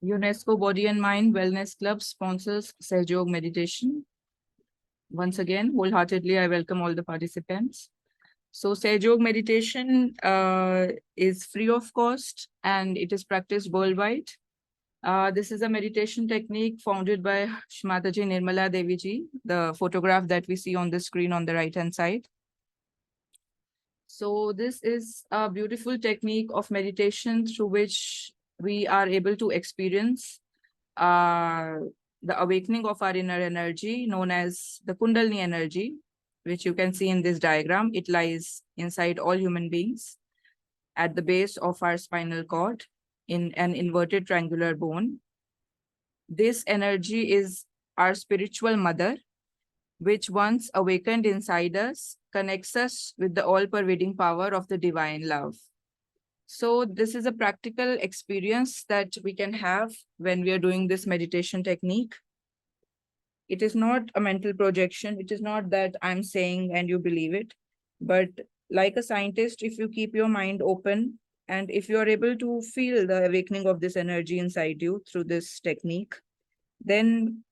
UNESCO Body and Mind Wellness Club sponsors Sehjog Meditation. Once again, wholeheartedly, I welcome all the participants. So, Sehjog meditation is free of cost and it is practiced worldwide. This is a meditation technique founded by Mataji Nirmala Devi ji, the photograph that we see on the screen on the right-hand side. So, this is a beautiful technique of meditation through which we are able to experience uh, the awakening of our inner energy known as the Kundalini energy, which you can see in this diagram. It lies inside all human beings at the base of our spinal cord in an inverted triangular bone. This energy is our spiritual mother, which once awakened inside us, connects us with the all-pervading power of the divine love. So this is a practical experience that we can have when we are doing this meditation technique. It is not a mental projection. It is not that I'm saying and you believe it. But like a scientist, if you keep your mind open and if you are able to feel the awakening of this energy inside you through this technique, then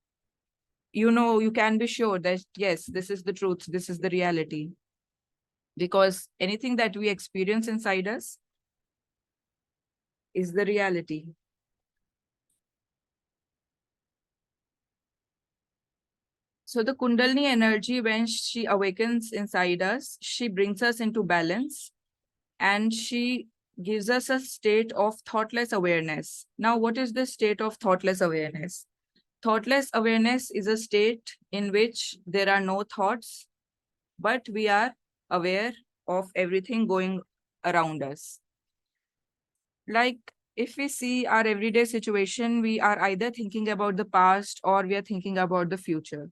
you can be sure that yes, this is the truth, this is the reality. Because anything that we experience inside us is the reality. So the Kundalini energy, when she awakens inside us, she brings us into balance and she gives us a state of thoughtless awareness. Now, what is the state of thoughtless awareness? Thoughtless awareness is a state in which there are no thoughts, but we are aware of everything going around us. Like if we see our everyday situation, we are either thinking about the past or we are thinking about the future.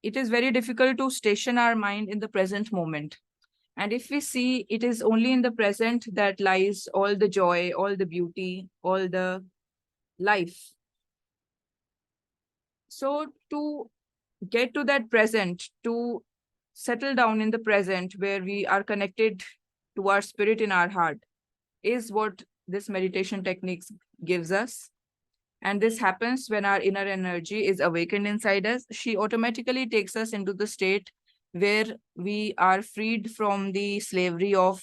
It is very difficult to station our mind in the present moment. And if we see, it is only in the present that lies all the joy, all the beauty, all the life. So to get to that present, to settle down in the present where we are connected to our spirit in our heart is what this meditation techniques gives us. And this happens when our inner energy is awakened inside us. She automatically takes us into the state where we are freed from the slavery of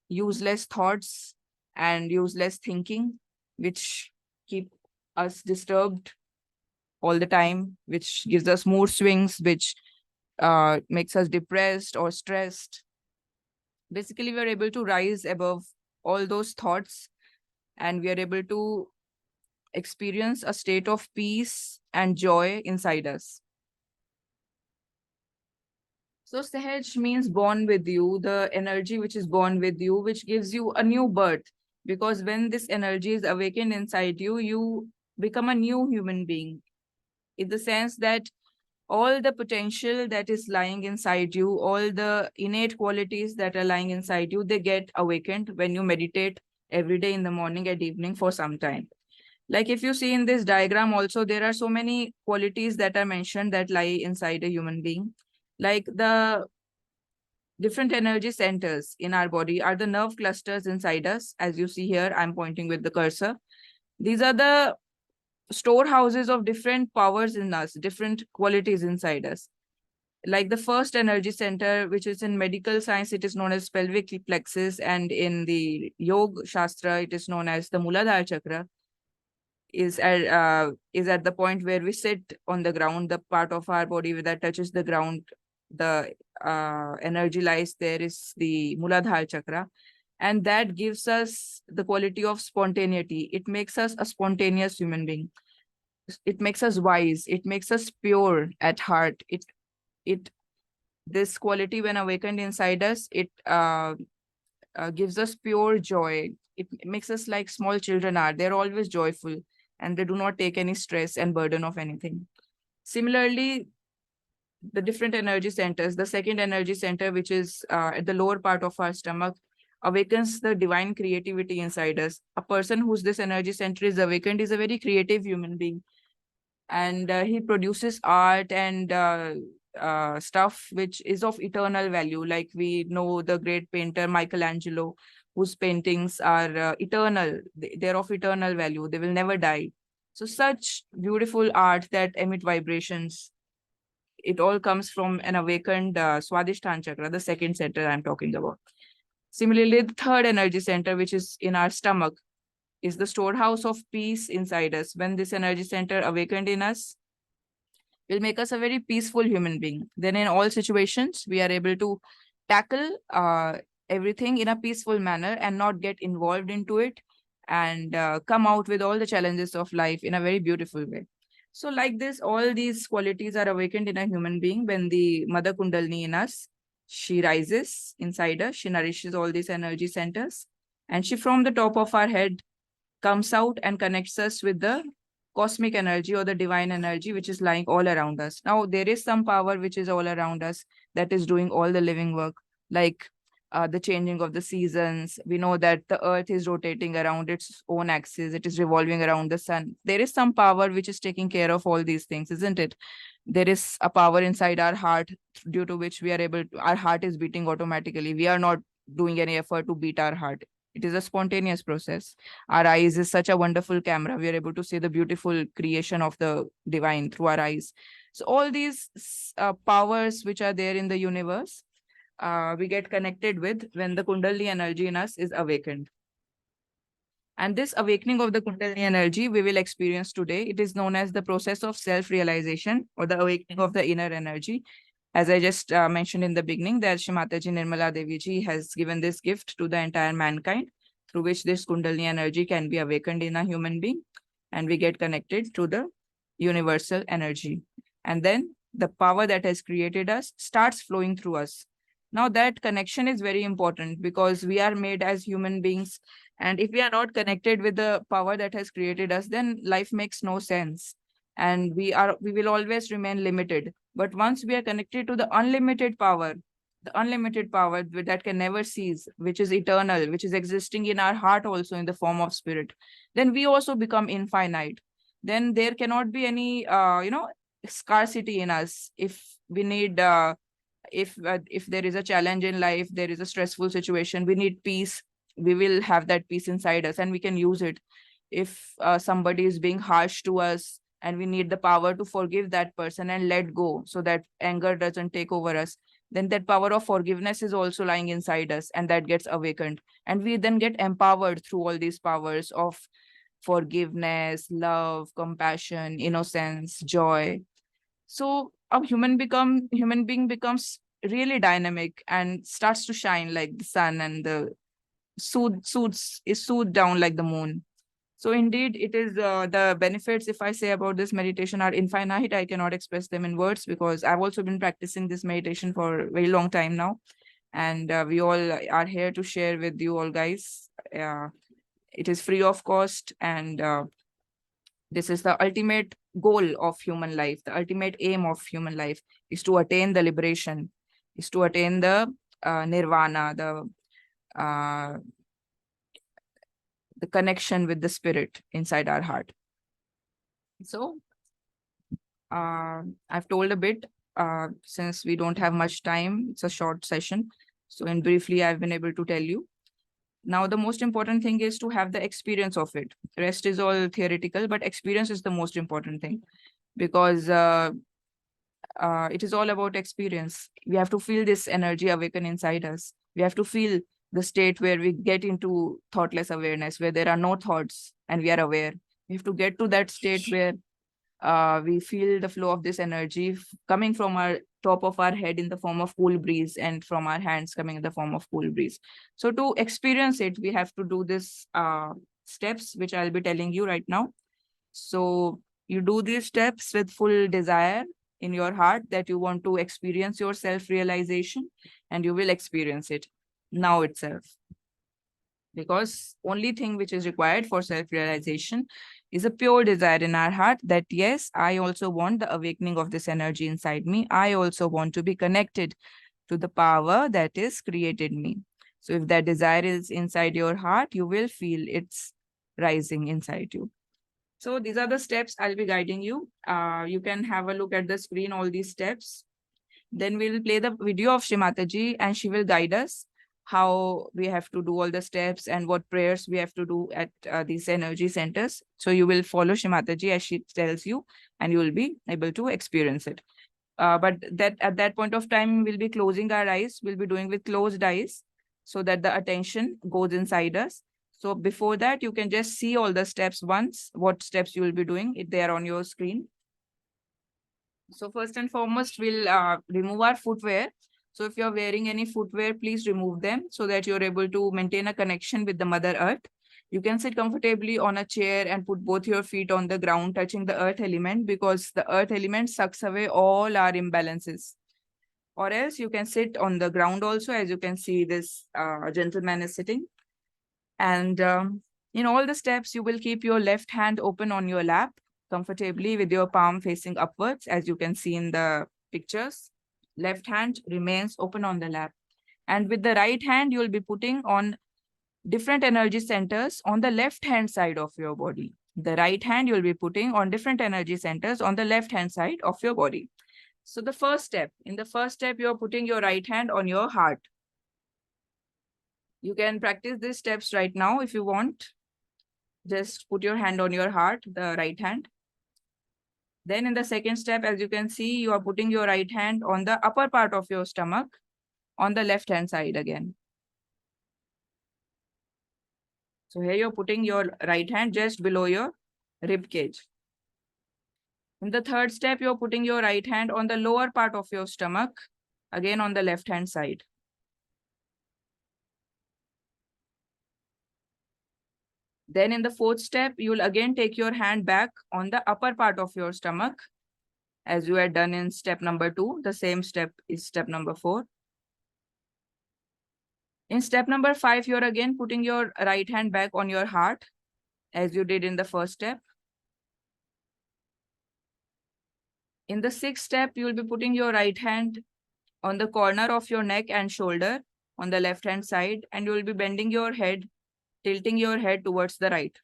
useless thoughts and useless thinking, which keep us disturbed all the time, which gives us mood swings, which makes us depressed or stressed. Basically, we are able to rise above all those thoughts and we are able to experience a state of peace and joy inside us. So Sahaj means born with you, the energy which is born with you, which gives you a new birth. Because when this energy is awakened inside you, you become a new human being. In the sense that all the potential that is lying inside you, all the innate qualities that are lying inside you, they get awakened when you meditate every day in the morning and evening for some time. Like if you see in this diagram also, there are so many qualities that are mentioned that lie inside a human being. Like the different energy centers in our body are the nerve clusters inside us. As you see here, I'm pointing with the cursor. These are the storehouses of different powers in us, different qualities inside us. Like the first energy center, which is in medical science, it is known as pelvic plexus, and in the Yoga Shastra, it is known as the Muladhara chakra. Is at the point where we sit on the ground, the part of our body that touches the ground, the energy lies there is the Muladhara chakra, and that gives us the quality of spontaneity. It makes us a spontaneous human being. It makes us wise. It makes us pure at heart. It this quality, when awakened inside us, it gives us pure joy. It makes us like small children are. They're always joyful and they do not take any stress and burden of anything. Similarly, the different energy centers, the second energy center, which is at the lower part of our stomach, awakens the divine creativity inside us. A person whose this energy center is awakened is a very creative human being. And he produces art and stuff which is of eternal value. Like we know the great painter Michelangelo, whose paintings are eternal. They're of eternal value. They will never die. So such beautiful art that emit vibrations. It all comes from an awakened Swadhisthana chakra, the second center I'm talking about. Similarly, the third energy center, which is in our stomach, is the storehouse of peace inside us. When this energy center awakened in us, will make us a very peaceful human being. Then, in all situations, we are able to tackle everything in a peaceful manner and not get involved into it, and come out with all the challenges of life in a very beautiful way. So, like this, all these qualities are awakened in a human being when the Mother Kundalini in us, she rises inside us, she nourishes all these energy centers, and she, from the top of our head, comes out and connects us with the cosmic energy or the divine energy which is lying all around us. Now, there is some power which is all around us that is doing all the living work, like the changing of the seasons. We know that the earth is rotating around its own axis, it is revolving around the sun. There is some power which is taking care of all these things, isn't it? There is a power inside our heart due to which we are able to, our heart is beating automatically. We are not doing any effort to beat our heart. It is a spontaneous process. Our eyes is such a wonderful camera. We are able to see the beautiful creation of the divine through our eyes. So all these powers which are there in the universe, we get connected with when the Kundalini energy in us is awakened. And this awakening of the Kundalini energy we will experience today. It is known as the process of self-realization or the awakening of the inner energy. As I just mentioned in the beginning, that Shrimataji Nirmala Devi ji has given this gift to the entire mankind, through which this Kundalini energy can be awakened in a human being, and we get connected to the universal energy. And then the power that has created us starts flowing through us. Now, that connection is very important because we are made as human beings. And if we are not connected with the power that has created us, then life makes no sense. And we will always remain limited. But once we are connected to the unlimited power that can never cease, which is eternal, which is existing in our heart also in the form of spirit, then we also become infinite. Then there cannot be any, scarcity in us. If we need, if there is a challenge in life, there is a stressful situation, we need peace. We will have that peace inside us, and we can use it. If somebody is being harsh to us, and we need the power to forgive that person and let go so that anger doesn't take over us, then that power of forgiveness is also lying inside us, and that gets awakened, and we then get empowered through all these powers of forgiveness, love, compassion, innocence, joy. So a human being becomes really dynamic and starts to shine like the sun, and the soothes is soothed down like the moon. So indeed, it is the benefits, if I say about this meditation, are infinite. I cannot express them in words because I've also been practicing this meditation for a very long time now. And we all are here to share with you all guys. It is free of cost, and this is the ultimate goal of human life. The ultimate aim of human life is to attain the liberation, is to attain the nirvana, uh, the connection with the spirit inside our heart. So I've told a bit. Since we don't have much time, it's a short session. So in briefly, I've been able to tell you. Now, the most important thing is to have the experience of it. Rest is all theoretical, but experience is the most important thing, because it is all about experience. We have to feel this energy awaken inside us. We have to feel the state where we get into thoughtless awareness, where there are no thoughts and we are aware. We have to get to that state where we feel the flow of this energy coming from our top of our head in the form of cool breeze, and from our hands coming in the form of cool breeze. So to experience it, we have to do this steps, which I'll be telling you right now. So you do these steps with full desire in your heart that you want to experience your self-realization, and you will experience it now itself. Because only thing which is required for self-realization is a pure desire in our heart that, yes, I also want the awakening of this energy inside me. I also want to be connected to the power that is created me. So if that desire is inside your heart, you will feel it's rising inside you. So these are the steps I'll be guiding you. You can have a look at the screen, all these steps. Then we'll play the video of Shrimataji and she will guide us how we have to do all the steps and what prayers we have to do at these energy centers. So you will follow Shimataji as she tells you, and you will be able to experience it. But that at that point of time, we'll be closing our eyes. We'll be doing with closed eyes so that the attention goes inside us. So before that, you can just see all the steps once, what steps you will be doing. They are on your screen. So first and foremost, we'll remove our footwear. So if you're wearing any footwear, please remove them so that you're able to maintain a connection with the Mother Earth. You can sit comfortably on a chair and put both your feet on the ground, touching the earth element, because the earth element sucks away all our imbalances. Or else you can sit on the ground also, as you can see this gentleman is sitting. And in all the steps, you will keep your left hand open on your lap comfortably with your palm facing upwards, as you can see in the pictures. Left hand remains open on the lap. And with the right hand, you will be putting on different energy centers on the left hand side of your body. The right hand you will be putting on different energy centers on the left hand side of your body. So the first step, in the first step, you are putting your right hand on your heart. You can practice these steps right now if you want. Just put your hand on your heart, the right hand. Then in the second step, as you can see, you are putting your right hand on the upper part of your stomach on the left hand side again. So here you're putting your right hand just below your rib cage. In the third step, you're putting your right hand on the lower part of your stomach, again on the left hand side. Then in the fourth step, you will again take your hand back on the upper part of your stomach, as you had done in step number 2. The same step is step number 4. In step number 5, you're again putting your right hand back on your heart, as you did in the first step. In the sixth step, you will be putting your right hand on the corner of your neck and shoulder on the left hand side, and you will be bending your head, tilting your head towards the right.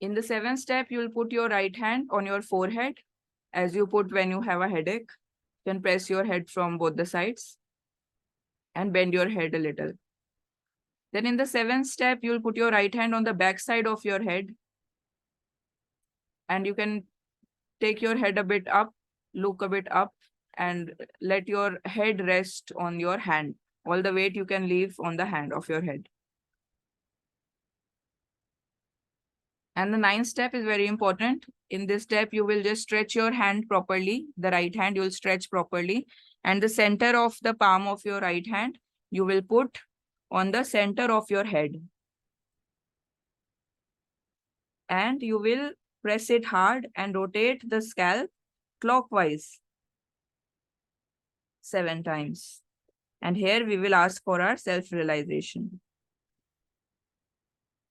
In the seventh step, you will put your right hand on your forehead, as you put when you have a headache. You can press your head from both the sides and bend your head a little. Then in the seventh step, you will put your right hand on the back side of your head, and you can take your head a bit up, look a bit up, and let your head rest on your hand. All the weight you can leave on the hand of your head. And the ninth step is very important. In this step, you will just stretch your hand properly. The right hand you will stretch properly. And the center of the palm of your right hand, you will put on the center of your head. And you will press it hard and rotate the scalp clockwise 7 times. And here we will ask for our self-realization.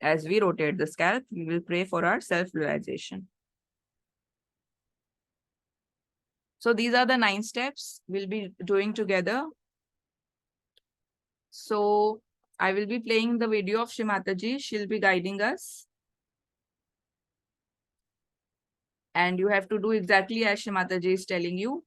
As we rotate the scalp, we will pray for our self-realization. So these are the 9 steps we'll be doing together. So I will be playing the video of Shimataji. She'll be guiding us. And you have to do exactly as Shimataji is telling you.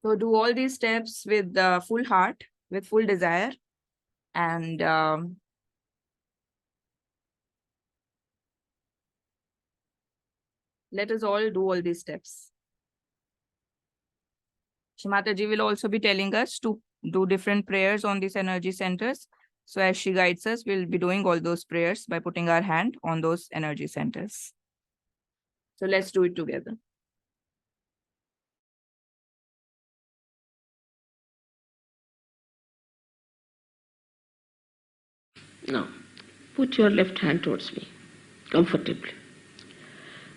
So do all these steps with full heart, with full desire. And let us all do all these steps. Shimataji will also be telling us to do different prayers on these energy centers. So as she guides us, we'll be doing all those prayers by putting our hand on those energy centers. So let's do it together. Now, put your left hand towards me, comfortably.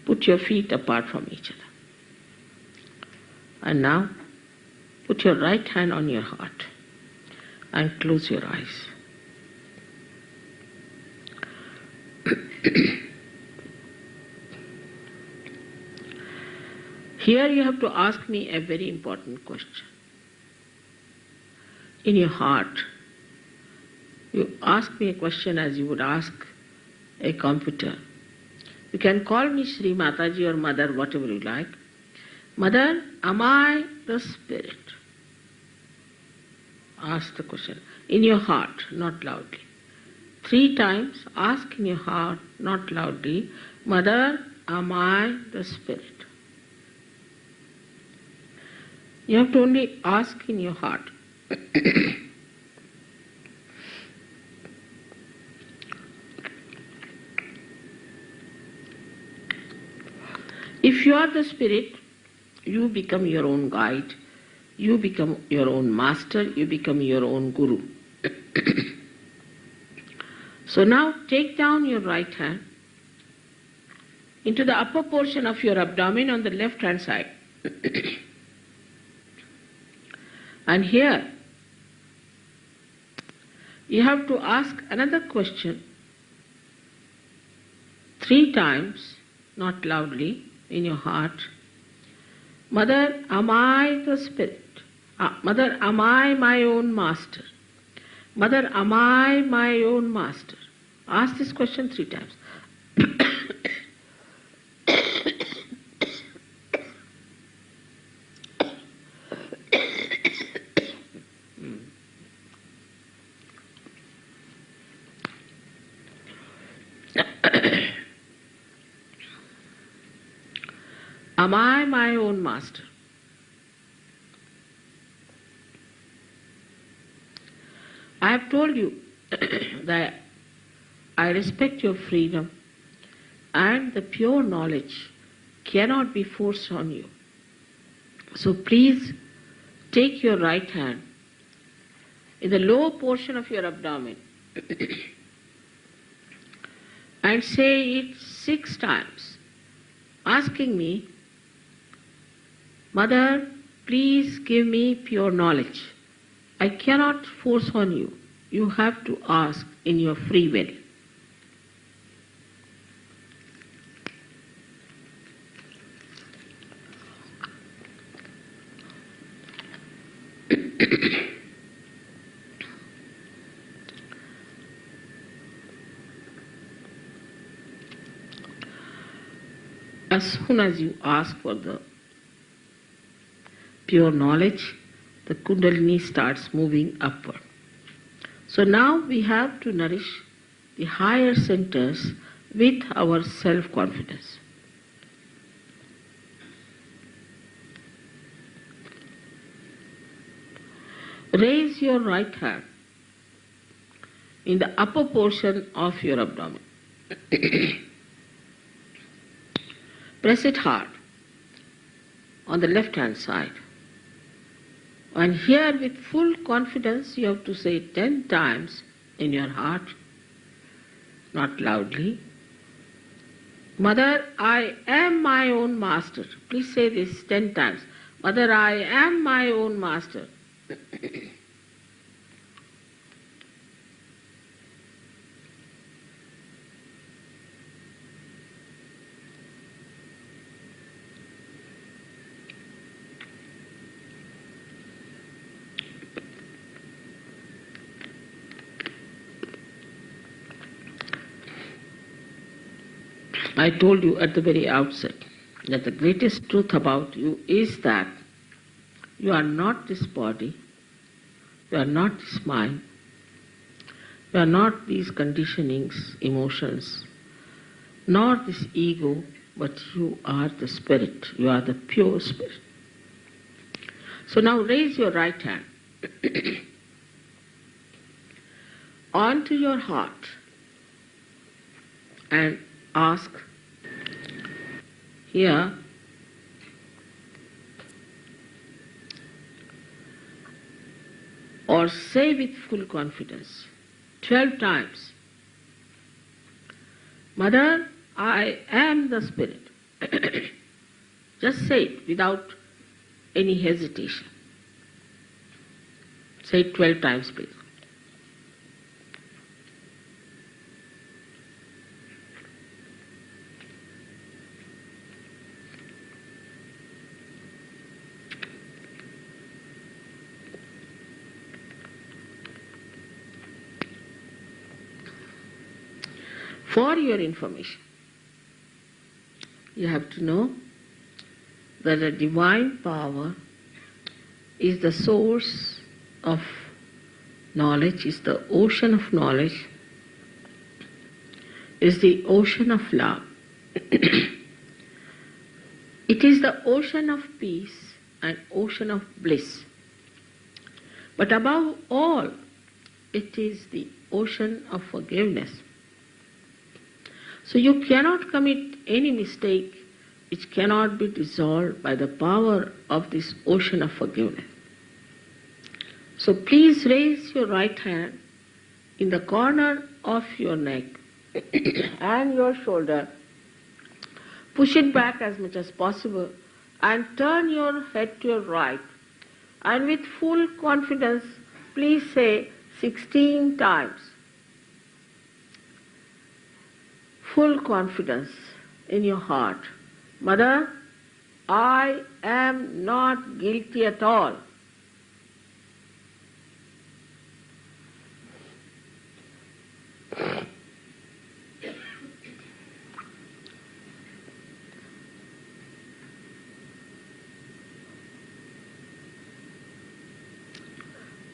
Put your feet apart from each other. And now, put your right hand on your heart and close your eyes. Here you have to ask me a very important question. In your heart, you ask me a question as you would ask a computer. You can call me Shri Mataji or Mother, whatever you like. Mother, am I the spirit? Ask the question. In your heart, not loudly. 3 times ask in your heart, not loudly. Mother, am I the spirit? You have to only ask in your heart. If you are the spirit, you become your own guide, you become your own master, you become your own guru. So now take down your right hand into the upper portion of your abdomen on the left hand side. And here you have to ask another question 3 times, not loudly, in your heart. Mother, am I the spirit? Mother, am I my own master? Mother, am I my own master? Ask this question 3 times. Am I my own master? I have told you that I respect your freedom and the pure knowledge cannot be forced on you. So please take your right hand in the lower portion of your abdomen and say it 6 times, asking me, Mother, please give me pure knowledge. I cannot force on you. You have to ask in your free will. As soon as you ask for the pure knowledge, the Kundalini starts moving upward. So now we have to nourish the higher centers with our self-confidence. Raise your right hand in the upper portion of your abdomen. Press it hard on the left hand side. And here with full confidence you have to say 10 times in your heart, not loudly. Mother, I am my own master. Please say this 10 times. Mother, I am my own master. I told you at the very outset that the greatest truth about you is that you are not this body, you are not this mind, you are not these conditionings, emotions, nor this ego, but you are the spirit, you are the pure spirit. So now raise your right hand onto your heart and ask here, or say with full confidence 12 times, Mother, I am the spirit. Just say it without any hesitation. Say it 12 times, please. For your information, you have to know that the divine power is the source of knowledge, is the ocean of knowledge, is the ocean of love. It is the ocean of peace and ocean of bliss. But above all, it is the ocean of forgiveness. So you cannot commit any mistake which cannot be dissolved by the power of this ocean of forgiveness. So please raise your right hand in the corner of your neck and your shoulder. Push it back as much as possible and turn your head to your right. And with full confidence, please say 16 times. Full confidence in your heart. Mother, I am not guilty at all.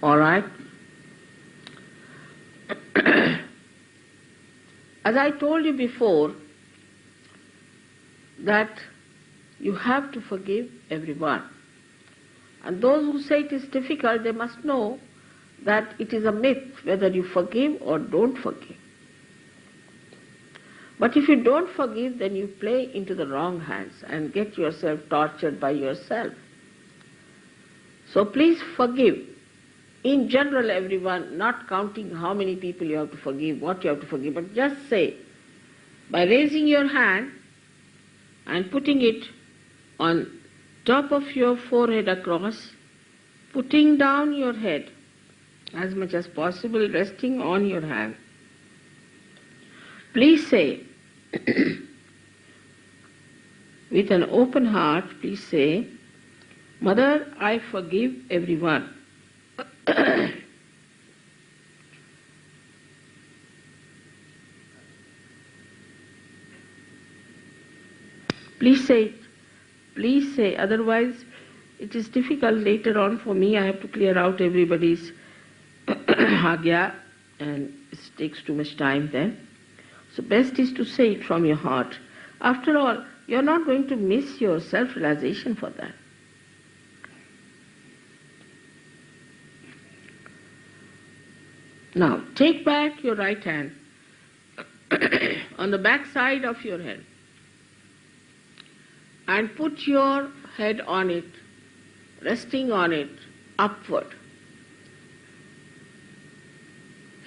All right? As I told you before, that you have to forgive everyone. And those who say it is difficult, they must know that it is a myth whether you forgive or don't forgive. But if you don't forgive, then you play into the wrong hands and get yourself tortured by yourself. So please forgive. In general, everyone, not counting how many people you have to forgive, what you have to forgive, but just say, by raising your hand and putting it on top of your forehead across, putting down your head as much as possible, resting on your hand. Please say, with an open heart, please say, Mother, I forgive everyone. Please say, otherwise it is difficult later on for me. I have to clear out everybody's agya and it takes too much time then. So best is to say it from your heart. After all, you are not going to miss your self-realization for that. Now, take back your right hand on the back side of your head and put your head on it, resting on it, upward.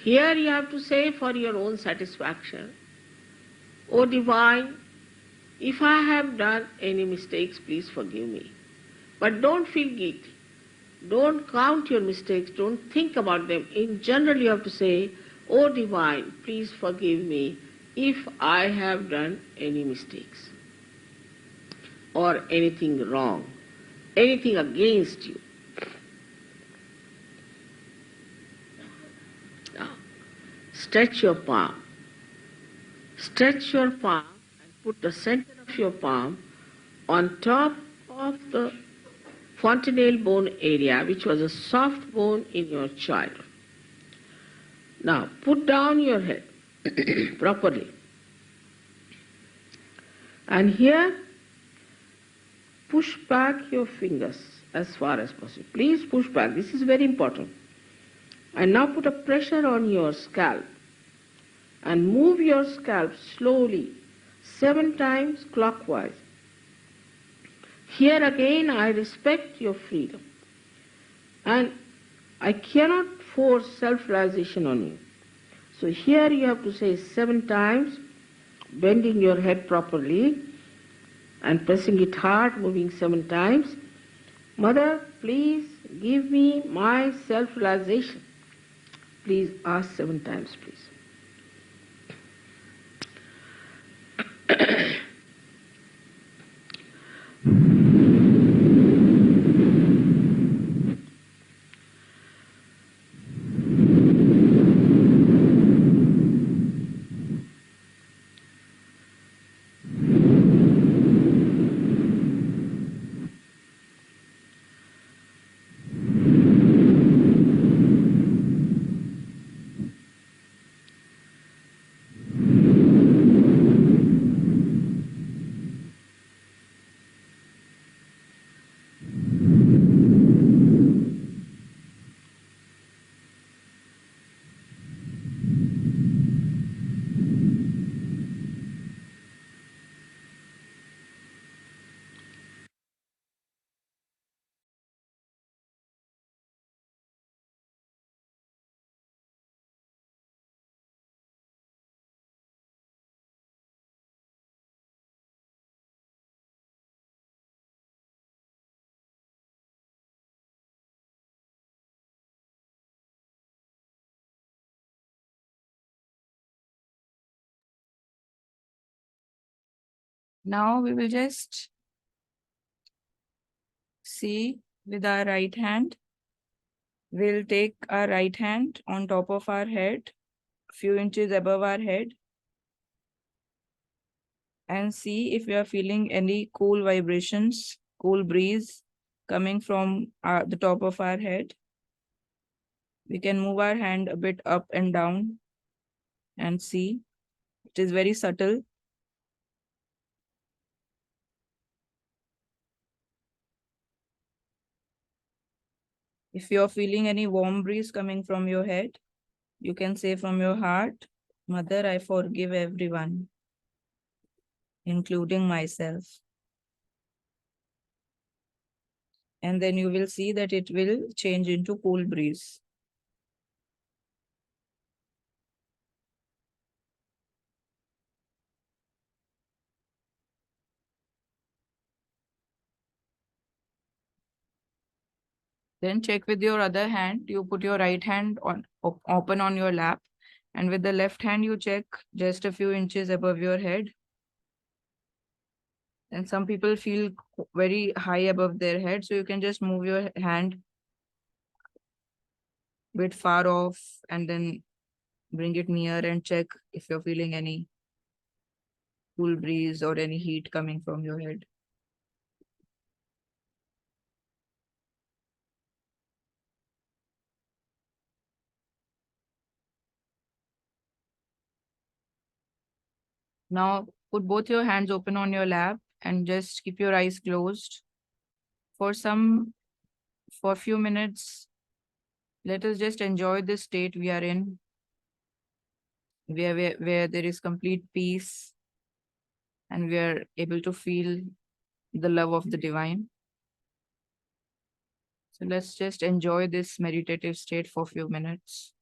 Here you have to say for your own satisfaction, O Divine, if I have done any mistakes, please forgive me. But don't feel guilty. Don't count your mistakes, don't think about them. In general you have to say, O Divine, please forgive me if I have done any mistakes or anything wrong, anything against you. Now, stretch your palm. Stretch your palm and put the center of your palm on top of the fontanelle bone area, which was a soft bone in your child. Now, put down your head properly. And here, push back your fingers as far as possible. Please push back. This is very important. And now put a pressure on your scalp. And move your scalp slowly, 7 times clockwise. Here again, I respect your freedom. And I cannot force self-realization on you. So here you have to say 7 times, bending your head properly and pressing it hard, moving 7 times. Mother, please give me my self-realization. Please ask 7 times, please. Now we will just see with our right hand. We'll take our right hand on top of our head, few inches above our head, and see if we are feeling any cool vibrations, cool breeze coming from the top of our head. We can move our hand a bit up and down and see. It is very subtle. If you're feeling any warm breeze coming from your head, you can say from your heart, Mother, I forgive everyone, including myself. And then you will see that it will change into cool breeze. Then check with your other hand. You put your right hand on open on your lap, and with the left hand you check just a few inches above your head. And some people feel very high above their head, so you can just move your hand a bit far off and then bring it near and check if you're feeling any cool breeze or any heat coming from your head. Now put both your hands open on your lap and just keep your eyes closed for for a few minutes. Let us just enjoy this state we are in, where there is complete peace and we are able to feel the love of the divine. So let's just enjoy this meditative state for a few minutes.